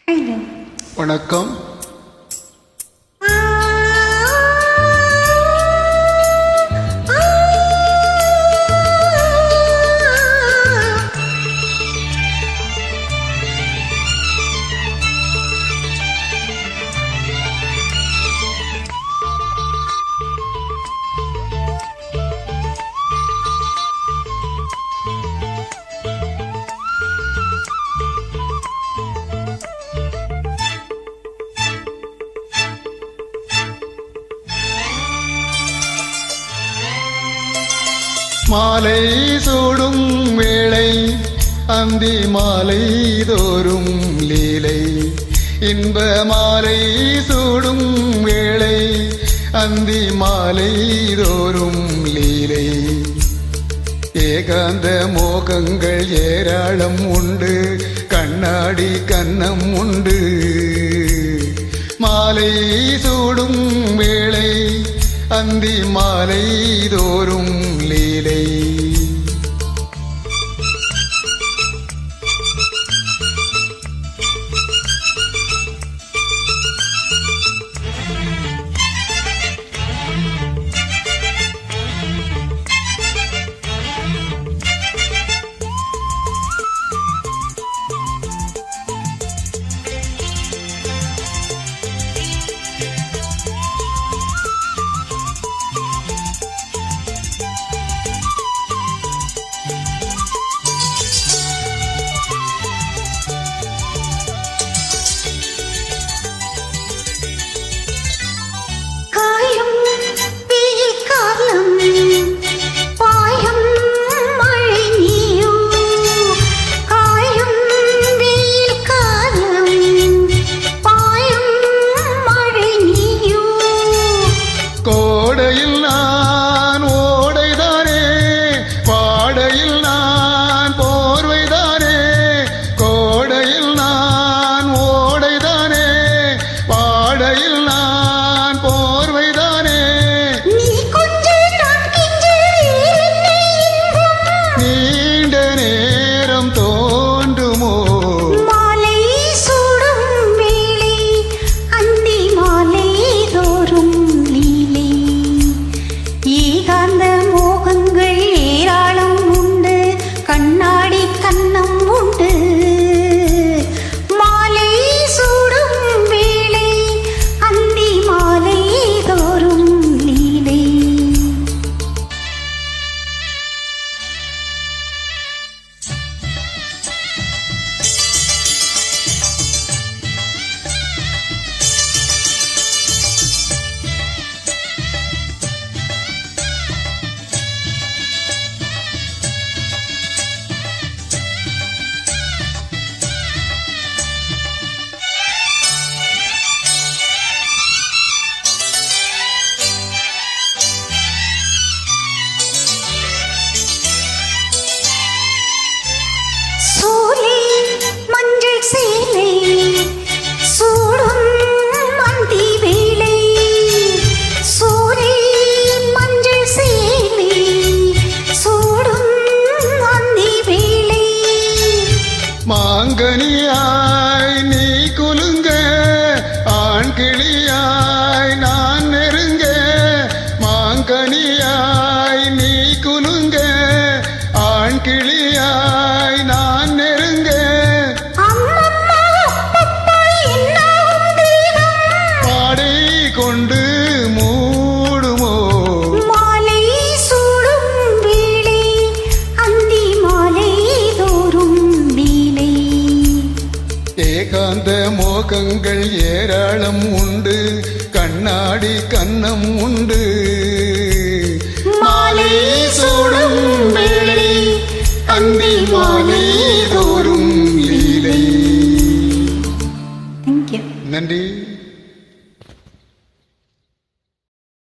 வணக்கம். மாலை சூடும் வேளை அந்தி மாலை தோறும் லீலை, இன்ப மாலை சூடும் வேளை அந்தி மாலை தோறும் லீலை. ஏகாந்த மோகங்கள் ஏராளம் உண்டு, கண்ணாடி கன்னம் உண்டு. மாலை சூடும் வேளை அந்தி மாலை தோறும் லீலை. மாங்கனியாய் நீ குலுங்க, ஆண் கிளியாய் நான் நெருங்க. மாங்கனியாய் நீ குலுங்க, ஆண் கிளியாய் நான் நெருங்க. பாடை கொண்டு மூடுமோ மாலை சூடும் வேளை அந்தி மாலை தோறும் லீலை. ஏகாந்த மோகங்கள் ஏராளம் உண்டு, கண்ணாடி கன்னம் உண்டு. மாலை சூடும் வேளை அந்தி மாலை தோறும் லீலை. Thank you. நன்றி.